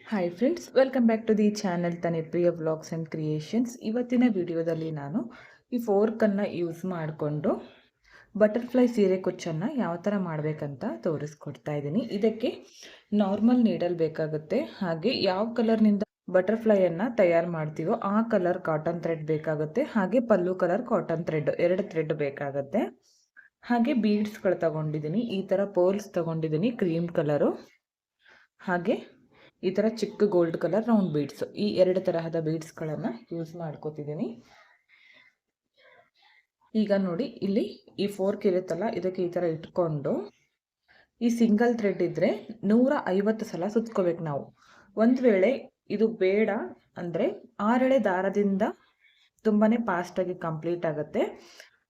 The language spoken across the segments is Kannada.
Hi friends, welcome back to the channel Tanipriya vlogs and creations. ಇವತ್ತಿನ ವಿಡಿಯೋದಲ್ಲಿ ನಾನು ಈ ಫೋರ್ಕನ್ನು ಯೂಸ್ ಮಾಡಿಕೊಂಡು ಬಟರ್ಫ್ಲೈ ಸೀರೆ ಕುಚ್ಚನ್ನು ಯಾವ ಥರ ಮಾಡಬೇಕಂತ ತೋರಿಸ್ಕೊಡ್ತಾ ಇದ್ದೀನಿ. ಇದಕ್ಕೆ ನಾರ್ಮಲ್ ನೀಡಲ್ ಬೇಕಾಗುತ್ತೆ. ಹಾಗೆ ಯಾವ ಕಲರ್ನಿಂದ ಬಟರ್ಫ್ಲೈಯನ್ನು ತಯಾರು ಮಾಡ್ತೀವೋ ಆ ಕಲರ್ ಕಾಟನ್ ಥ್ರೆಡ್ ಬೇಕಾಗುತ್ತೆ. ಹಾಗೆ ಪಲ್ಲು ಕಲರ್ ಕಾಟನ್ ಥ್ರೆಡ್, 2 ಥ್ರೆಡ್ ಬೇಕಾಗುತ್ತೆ. ಹಾಗೆ ಬೀಡ್ಸ್ಗಳು ತಗೊಂಡಿದ್ದೀನಿ. ಈ ಥರ ಪರ್ಲ್ಸ್ ತಗೊಂಡಿದ್ದೀನಿ, ಕ್ರೀಮ್ ಕಲರು. ಹಾಗೆ ಈ ಥರ ಚಿಕ್ಕ ಗೋಲ್ಡ್ ಕಲರ್ ರೌಂಡ್ ಬೀಡ್ಸ್, ಈ 2 ತರಹದ ಬೀಡ್ಸ್ಗಳನ್ನು ಯೂಸ್ ಮಾಡ್ಕೋತಿದ್ದೀನಿ. ಈಗ ನೋಡಿ, ಇಲ್ಲಿ ಈ ಫೋರ್ಕ್ ಇರುತ್ತಲ್ಲ, ಇದಕ್ಕೆ ಈ ಥರ ಇಟ್ಕೊಂಡು ಈ ಸಿಂಗಲ್ ಥ್ರೆಡ್ ಇದ್ದರೆ 150 ಸಲ ಸುತ್ಕೋಬೇಕು ನಾವು. ಒಂದು ವೇಳೆ ಇದು ಬೇಡ ಅಂದರೆ 6 ಎಳೆ ದಾರದಿಂದ ತುಂಬಾ ಫಾಸ್ಟಾಗಿ ಕಂಪ್ಲೀಟ್ ಆಗುತ್ತೆ.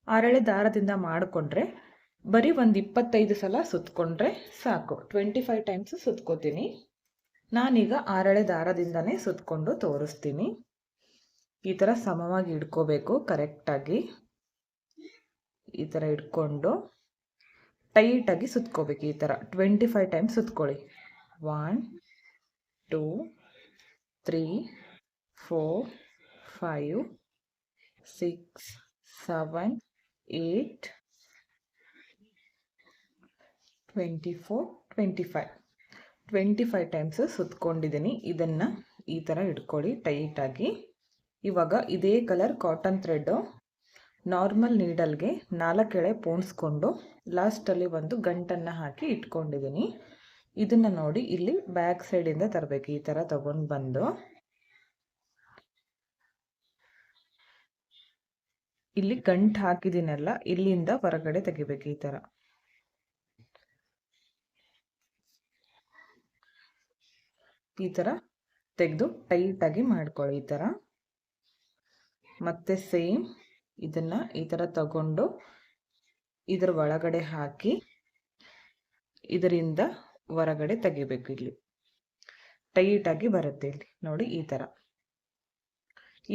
6 ಎಳೆ ದಾರದಿಂದ ಮಾಡಿಕೊಂಡ್ರೆ ಬರೀ ಒಂದು 25 ಸಲ ಸುತ್ಕೊಂಡ್ರೆ ಸಾಕು. 25 ಟೈಮ್ಸ್ ಸುತ್ಕೋತೀನಿ. ನಾನೀಗ 6 ಎಳೆ ದಾರದಿಂದನೇ ಸುತ್ಕೊಂಡು ತೋರಿಸ್ತೀನಿ. ಈ ಥರ ಸಮವಾಗಿ ಇಟ್ಕೋಬೇಕು, ಕರೆಕ್ಟಾಗಿ ಈ ಥರ ಇಟ್ಕೊಂಡು ಟೈಟಾಗಿ ಸುತ್ಕೋಬೇಕು. ಈ ಥರ 25 ಟೈಮ್ಸ್ ಸುತ್ಕೊಳ್ಳಿ. 1 2 3 4 5 6 7 8 24 25 ಟೈಮ್ಸ್ ಸುತ್ಕೊಂಡಿದ್ದೀನಿ. ಇದನ್ನು ಈ ಥರ ಇಟ್ಕೊಳ್ಳಿ ಟೈಟಾಗಿ. ಇವಾಗ ಇದೇ ಕಲರ್ ಕಾಟನ್ ಥ್ರೆಡ್ಡು ನಾರ್ಮಲ್ ನೀಡಲ್ಗೆ 4 ಎಳೆ ಪೋಣಿಸ್ಕೊಂಡು ಲಾಸ್ಟಲ್ಲಿ ಒಂದು ಗಂಟನ್ನು ಹಾಕಿ ಇಟ್ಕೊಂಡಿದ್ದೀನಿ. ಇದನ್ನು ನೋಡಿ, ಇಲ್ಲಿ ಬ್ಯಾಕ್ ಸೈಡಿಂದ ತರಬೇಕು. ಈ ಥರ ತಗೊಂಡು ಬಂದು ಇಲ್ಲಿ ಗಂಟು ಹಾಕಿದ್ದೀನಲ್ಲ, ಇಲ್ಲಿಂದ ಹೊರಗಡೆ ತೆಗಿಬೇಕು. ಈ ಥರ ತೆಗೆದು ಟೈಟಾಗಿ ಮಾಡ್ಕೊಳ್ಳಿ. ಈ ಥರ ಮತ್ತೆ ಸೇಮ್ ಇದನ್ನು ಈ ಥರ ತಗೊಂಡು ಇದರ ಒಳಗಡೆ ಹಾಕಿ ಇದರಿಂದ ಹೊರಗಡೆ ತೆಗಿಬೇಕು. ಇಲ್ಲಿ ಟೈಟಾಗಿ ಬರುತ್ತೆ. ಇಲ್ಲಿ ನೋಡಿ,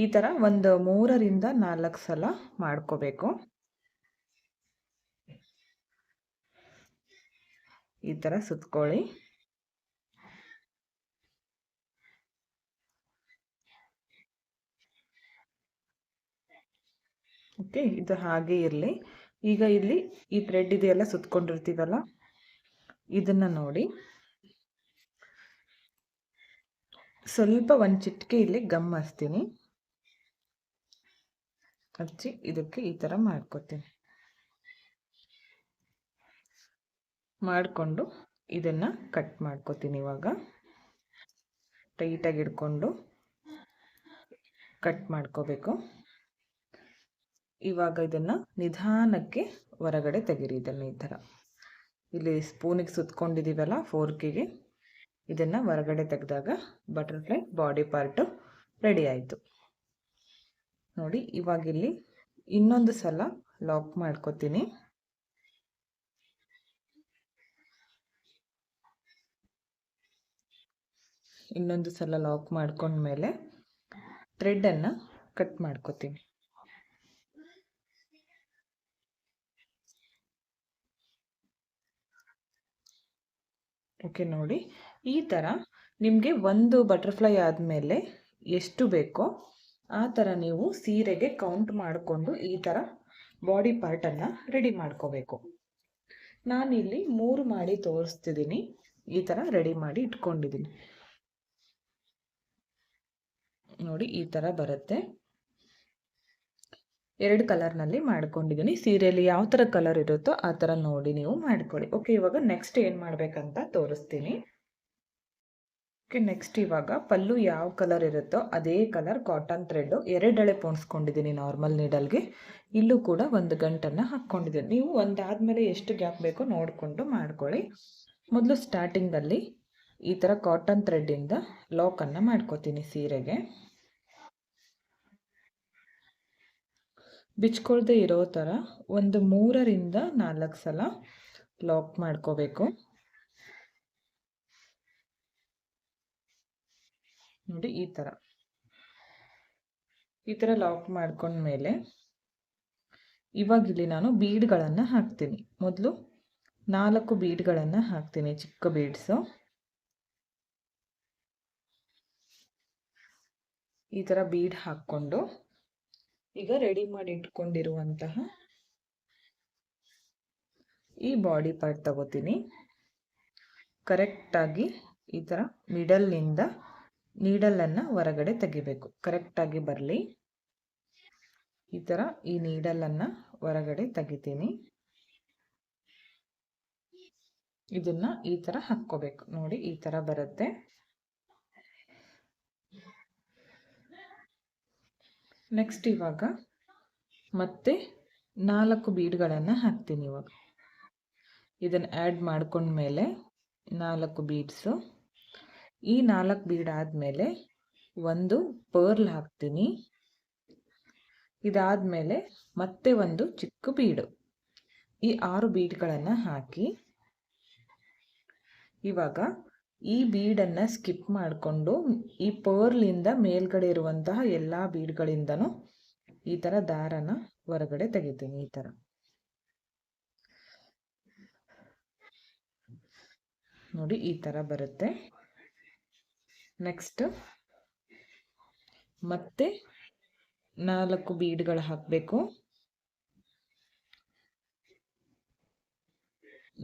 ಈ ಥರ ಒಂದು 3 ರಿಂದ 4 ಸಲ ಮಾಡ್ಕೋಬೇಕು. ಈ ಥರ ಸುತ್ಕೊಳ್ಳಿ. ಓಕೆ, ಇದು ಹಾಗೆ ಇರಲಿ. ಈಗ ಇಲ್ಲಿ ಈ ಥ್ರೆಡ್ ಇದೆಯಲ್ಲ ಸುತ್ಕೊಂಡಿರ್ತೀವಲ್ಲ, ಇದನ್ನು ನೋಡಿ ಸ್ವಲ್ಪ ಒಂದು ಚಿಟಿಕೆ ಇಲ್ಲಿ ಗಮ್ ಹಚ್ತೀನಿ. ಹಚ್ಚಿ ಇದಕ್ಕೆ ಈ ಥರ ಮಾಡ್ಕೊತೀನಿ. ಮಾಡಿಕೊಂಡು ಇದನ್ನು ಕಟ್ ಮಾಡ್ಕೊತೀನಿ. ಇವಾಗ ಟೈಟಾಗಿ ಹಿಡ್ಕೊಂಡು ಕಟ್ ಮಾಡ್ಕೋಬೇಕು. ಇವಾಗ ಇದನ್ನು ನಿಧಾನಕ್ಕೆ ಹೊರಗಡೆ ತೆಗೀರಿ. ಇದನ್ನು ಈ ಥರ ಇಲ್ಲಿ ಸ್ಪೂನಿಗೆ ಸುತ್ಕೊಂಡಿದ್ದೀವಲ್ಲ ಫೋರ್ಕಿಗೆ, ಇದನ್ನು ಹೊರಗಡೆ ತೆಗೆದಾಗ ಬಟರ್ಫ್ಲೈ ಬಾಡಿ ಪಾರ್ಟು ರೆಡಿ ಆಯಿತು. ನೋಡಿ, ಇವಾಗ ಇಲ್ಲಿ ಇನ್ನೊಂದು ಸಲ ಲಾಕ್ ಮಾಡ್ಕೊತೀನಿ. ಇನ್ನೊಂದು ಸಲ ಲಾಕ್ ಮಾಡ್ಕೊಂಡ್ಮೇಲೆ ಥ್ರೆಡ್ಡನ್ನು ಕಟ್ ಮಾಡ್ಕೊತೀನಿ. ಓಕೆ, ನೋಡಿ ಈ ಥರ ನಿಮಗೆ ಒಂದು ಬಟರ್ಫ್ಲೈ ಆದಮೇಲೆ ಎಷ್ಟು ಬೇಕೋ ಆ ಥರ ನೀವು ಸೀರೆಗೆ ಕೌಂಟ್ ಮಾಡಿಕೊಂಡು ಈ ಥರ ಬಾಡಿ ಪಾರ್ಟನ್ನು ರೆಡಿ ಮಾಡ್ಕೋಬೇಕು. ನಾನಿಲ್ಲಿ 3 ಮಾಡಿ ತೋರಿಸ್ತಿದ್ದೀನಿ. ಈ ಥರ ರೆಡಿ ಮಾಡಿ ಇಟ್ಕೊಂಡಿದ್ದೀನಿ. ನೋಡಿ, ಈ ಥರ ಬರುತ್ತೆ. 2 ಕಲರ್ನಲ್ಲಿ ಮಾಡ್ಕೊಂಡಿದ್ದೀನಿ. ಸೀರೆಯಲ್ಲಿ ಯಾವ ಥರ ಕಲರ್ ಇರುತ್ತೋ ಆ ಥರ ನೋಡಿ ನೀವು ಮಾಡ್ಕೊಳ್ಳಿ. ಓಕೆ, ಇವಾಗ ನೆಕ್ಸ್ಟ್ ಏನು ಮಾಡಬೇಕಂತ ತೋರಿಸ್ತೀನಿ. ಓಕೆ, ನೆಕ್ಸ್ಟ್ ಇವಾಗ ಪಲ್ಲು ಯಾವ ಕಲರ್ ಇರುತ್ತೋ ಅದೇ ಕಲರ್ ಕಾಟನ್ ಥ್ರೆಡ್ಡು 2 ಎಳೆ ಪೋಣಿಸ್ಕೊಂಡಿದ್ದೀನಿ ನಾರ್ಮಲ್ ನೀಡಲ್ಗೆ. ಇಲ್ಲೂ ಕೂಡ ಒಂದು ಗಂಟನ್ನು ಹಾಕ್ಕೊಂಡಿದ್ದೀನಿ. ನೀವು ಒಂದಾದಮೇಲೆ ಎಷ್ಟು ಗ್ಯಾಪ್ ಬೇಕೋ ನೋಡಿಕೊಂಡು ಮಾಡ್ಕೊಳ್ಳಿ. ಮೊದಲು ಸ್ಟಾರ್ಟಿಂಗಲ್ಲಿ ಈ ಥರ ಕಾಟನ್ ಥ್ರೆಡ್ಡಿಂದ ಲಾಕನ್ನು ಮಾಡ್ಕೋತೀನಿ ಸೀರೆಗೆ. ಬಿಚ್ಕೊಳ್ದೆ ಇರೋ ಥರ ಒಂದು 3 ರಿಂದ 4 ಸಲ ಲಾಕ್ ಮಾಡ್ಕೋಬೇಕು. ನೋಡಿ, ಈ ಥರ ಲಾಕ್ ಮಾಡ್ಕೊಂಡ್ಮೇಲೆ ಇವಾಗ ಇಲ್ಲಿ ನಾನು ಬೀಡ್ಗಳನ್ನು ಹಾಕ್ತೀನಿ. ಮೊದಲು 4 ಬೀಡ್ಗಳನ್ನು ಹಾಕ್ತೀನಿ, ಚಿಕ್ಕ ಬೀಡ್ಸು. ಈ ಥರ ಬೀಡ್ ಹಾಕ್ಕೊಂಡು ಈಗ ರೆಡಿ ಮಾಡಿ ಇಟ್ಕೊಂಡಿರುವಂತಹ ಈ ಬಾಡಿ ಪಾರ್ಟ್ ತಗೋತೀನಿ. ಕರೆಕ್ಟಾಗಿ ಈ ಥರ ಮಿಡಲ್ನಿಂದ ನೀಡಲನ್ನು ಹೊರಗಡೆ ತೆಗಿಬೇಕು. ಕರೆಕ್ಟಾಗಿ ಬರಲಿ. ಈ ಥರ ಈ ನೀಡಲನ್ನು ಹೊರಗಡೆ ತೆಗಿತೀನಿ. ಇದನ್ನ ಈ ಥರ ಹಾಕ್ಕೋಬೇಕು. ನೋಡಿ ಈ ಥರ ಬರುತ್ತೆ. ನೆಕ್ಸ್ಟ್ ಇವಾಗ ಮತ್ತೆ 4 ಬೀಡ್ಗಳನ್ನು ಹಾಕ್ತೀನಿ. ಇವಾಗ ಇದನ್ನು ಆ್ಯಡ್ ಮಾಡ್ಕೊಂಡ್ಮೇಲೆ 4 ಬೀಡ್ಸು. ಈ 4 ಬೀಡ್ ಆದಮೇಲೆ ಒಂದು ಪರ್ಲ್ ಹಾಕ್ತೀನಿ. ಇದಾದಮೇಲೆ ಮತ್ತೆ ಒಂದು ಚಿಕ್ಕ ಬೀಡು. ಈ 6 ಬೀಡ್ಗಳನ್ನು ಹಾಕಿ ಇವಾಗ ಈ ಬೀಡನ್ನು ಸ್ಕಿಪ್ ಮಾಡಿಕೊಂಡು ಈ ಪರ್ಲಿಂದ ಮೇಲ್ಗಡೆ ಇರುವಂತಹ ಎಲ್ಲ ಬೀಡ್ಗಳಿಂದನೂ ಈ ಥರ ದಾರನ ಹೊರಗಡೆ ತೆಗಿತೀನಿ. ಈ ಥರ ನೋಡಿ ಈ ಥರ ಬರುತ್ತೆ. ನೆಕ್ಸ್ಟ್ ಮತ್ತೆ 4 ಬೀಡ್ಗಳು ಹಾಕಬೇಕು.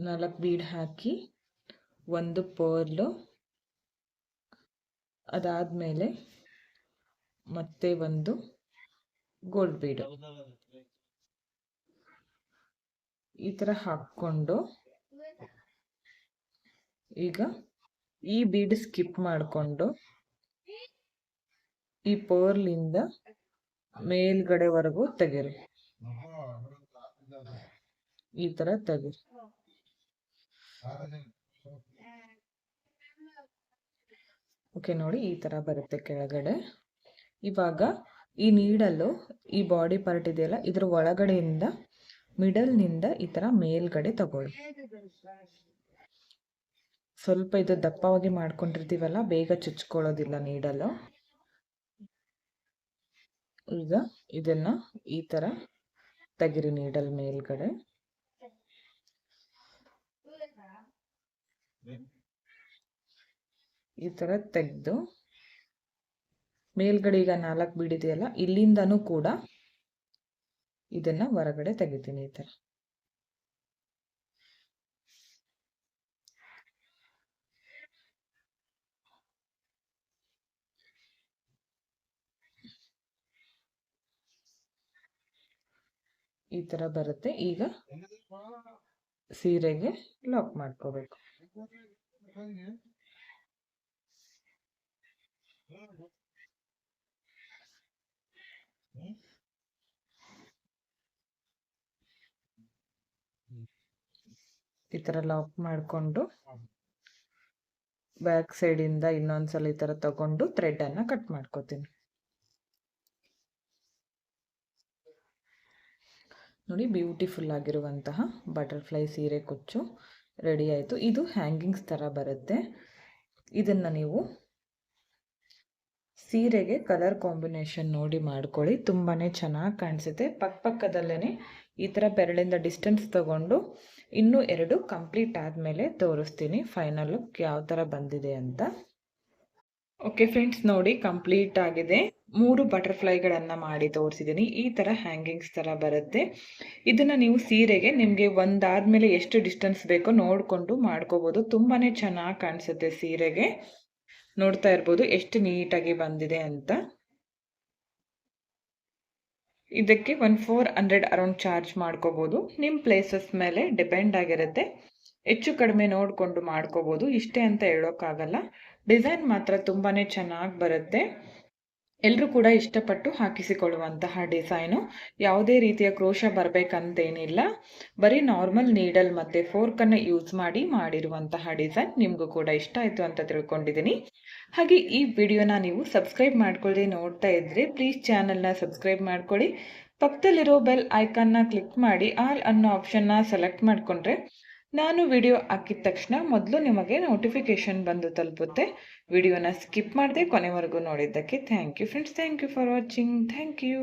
4 ಬೀಡ್ ಹಾಕಿ ಒಂದು ಪರ್ಲು, ಅದಾದಮೇಲೆ ಮತ್ತೆ ಒಂದು ಗೋಲ್ಡ್ ಬೀಡು. ಈ ಥರ ಹಾಕ್ಕೊಂಡು ಈಗ ಈ ಬೀಡ್ ಸ್ಕಿಪ್ ಮಾಡಿಕೊಂಡು ಈ ಪರ್ಲಿಂದ ಮೇಲ್ಗಡೆವರೆಗೂ ತೆಗೀರಿ. ಈ ಥರ ತೆಗೀರಿ. ಓಕೆ, ನೋಡಿ ಈ ಥರ ಬರುತ್ತೆ ಕೆಳಗಡೆ. ಇವಾಗ ಈ ನೀಡಲ್ಲು ಈ ಬಾಡಿ ಪಾರ್ಟ್ ಇದೆಯಲ್ಲ, ಇದ್ರ ಒಳಗಡೆಯಿಂದ ಮಿಡಲ್ನಿಂದ ಈ ಥರ ಮೇಲ್ಗಡೆ ತಗೊಳ್ಳಿ. ಸ್ವಲ್ಪ ಇದು ದಪ್ಪವಾಗಿ ಮಾಡ್ಕೊಂಡಿರ್ತೀವಲ್ಲ, ಬೇಗ ಚುಚ್ಕೊಳ್ಳೋದಿಲ್ಲ ನೀಡಲ್ಲು. ಈಗ ಇದನ್ನ ಈ ಥರ ತೆಗಿರಿ ನೀಡಲ್ ಮೇಲ್ಗಡೆ. ಈ ಥರ ತೆಗೆದು ಮೇಲ್ಗಡೆ ಈಗ 4 ಬೀಡಿದೆಯಲ್ಲ, ಇಲ್ಲಿಂದನೂ ಕೂಡ ಇದನ್ನ ಹೊರಗಡೆ ತೆಗಿತೀನಿ. ಈ ಥರ ಈ ಥರ ಬರುತ್ತೆ. ಈಗ ಸೀರೆಗೆ ಲಾಕ್ ಮಾಡ್ಕೋಬೇಕು. ಈ ಥರ ಲಾಕ್ ಮಾಡಿಕೊಂಡು ಬ್ಯಾಕ್ ಸೈಡಿಂದ ಇನ್ನೊಂದ್ಸಲ ಈ ಥರ ತಗೊಂಡು ಥ್ರೆಡನ್ನು ಕಟ್ ಮಾಡ್ಕೋತೀನಿ. ನೋಡಿ, ಬ್ಯೂಟಿಫುಲ್ ಆಗಿರುವಂತಹ ಬಟರ್ಫ್ಲೈ ಸೀರೆ ಕುಚ್ಚು ರೆಡಿ ಆಯಿತು. ಇದು ಹ್ಯಾಂಗಿಂಗ್ಸ್ ಥರ ಬರುತ್ತೆ. ಇದನ್ನು ನೀವು ಸೀರೆಗೆ ಕಲರ್ ಕಾಂಬಿನೇಷನ್ ನೋಡಿ ಮಾಡ್ಕೊಳ್ಳಿ. ತುಂಬಾ ಚೆನ್ನಾಗಿ ಕಾಣಿಸುತ್ತೆ. ಪಕ್ಕದಲ್ಲೇ ಈ ಥರ ಬೆರಳಿಂದ ಡಿಸ್ಟೆನ್ಸ್ ತಗೊಂಡು ಇನ್ನೂ 2 ಕಂಪ್ಲೀಟ್ ಆದಮೇಲೆ ತೋರಿಸ್ತೀನಿ ಫೈನಲ್ ಲುಕ್ ಯಾವ ಥರ ಬಂದಿದೆ ಅಂತ. ಓಕೆ ಫ್ರೆಂಡ್ಸ್, ನೋಡಿ ಕಂಪ್ಲೀಟ್ ಆಗಿದೆ. 3 ಬಟರ್ಫ್ಲೈಗಳನ್ನು ಮಾಡಿ ತೋರಿಸಿದ್ದೀನಿ. ಈ ಥರ ಹ್ಯಾಂಗಿಂಗ್ಸ್ ಥರ ಬರುತ್ತೆ. ಇದನ್ನು ನೀವು ಸೀರೆಗೆ ನಿಮಗೆ ಒಂದಾದಮೇಲೆ ಎಷ್ಟು ಡಿಸ್ಟೆನ್ಸ್ ಬೇಕೋ ನೋಡಿಕೊಂಡು ಮಾಡ್ಕೋಬೋದು. ತುಂಬಾ ಚೆನ್ನಾಗಿ ಕಾಣಿಸುತ್ತೆ ಸೀರೆಗೆ. ನೋಡ್ತಾ ಇರ್ಬೋದು ಎಷ್ಟು ನೀಟಾಗಿ ಬಂದಿದೆ ಅಂತ. ಇದಕ್ಕೆ 1400 ಅರೌಂಡ್ ಚಾರ್ಜ್ ಮಾಡ್ಕೋಬೋದು. ನಿಮ್ಮ ಪ್ಲೇಸಸ್ ಮೇಲೆ ಡಿಪೆಂಡ್ ಆಗಿರುತ್ತೆ. ಹೆಚ್ಚು ಕಡಿಮೆ ನೋಡಿಕೊಂಡು ಮಾಡ್ಕೋಬೋದು. ಇಷ್ಟೇ ಅಂತ ಹೇಳೋಕ್ಕಾಗಲ್ಲ. ಡಿಸೈನ್ ಮಾತ್ರ ತುಂಬಾ ಚೆನ್ನಾಗಿ ಬರುತ್ತೆ. ಎಲ್ಲರೂ ಕೂಡ ಇಷ್ಟಪಟ್ಟು ಹಾಕಿಸಿಕೊಳ್ಳುವಂತಹ ಡಿಸೈನು. ಯಾವುದೇ ರೀತಿಯ ಕ್ರೋಶ ಬರಬೇಕಂತೇನಿಲ್ಲ. ಬರೀ ನಾರ್ಮಲ್ ನೀಡಲ್ ಮತ್ತು ಫೋರ್ಕನ್ನು ಯೂಸ್ ಮಾಡಿ ಮಾಡಿರುವಂತಹ ಡಿಸೈನ್ ನಿಮಗೂ ಕೂಡ ಇಷ್ಟ ಆಯಿತು ಅಂತ ತಿಳ್ಕೊಂಡಿದ್ದೀನಿ. ಹಾಗೆ ಈ ವಿಡಿಯೋನ ನೀವು ಸಬ್ಸ್ಕ್ರೈಬ್ ಮಾಡ್ಕೊಳ್ಳಿ ನೋಡ್ತಾ ಇದ್ದರೆ ಪ್ಲೀಸ್ ಚಾನಲ್ನ ಸಬ್ಸ್ಕ್ರೈಬ್ ಮಾಡ್ಕೊಳ್ಳಿ. ಪಕ್ಕದಲ್ಲಿರೋ ಬೆಲ್ ಐಕಾನ್ನ ಕ್ಲಿಕ್ ಮಾಡಿ ಆಲ್ ಅನ್ನೋ ಆಪ್ಷನ್ನ ಸೆಲೆಕ್ಟ್ ಮಾಡಿಕೊಂಡ್ರೆ ನಾನು ವಿಡಿಯೋ ಹಾಕಿದ ತಕ್ಷಣ ಮೊದಲು ನಿಮಗೆ ನೋಟಿಫಿಕೇಶನ್ ಬಂದು ತಲುಪುತ್ತೆ. ವಿಡಿಯೋನ ಸ್ಕಿಪ್ ಮಾಡದೆ ಕೊನೆವರೆಗೂ ನೋಡಿದ್ದಕ್ಕೆ thank you friends. Thank you for watching. Thank you.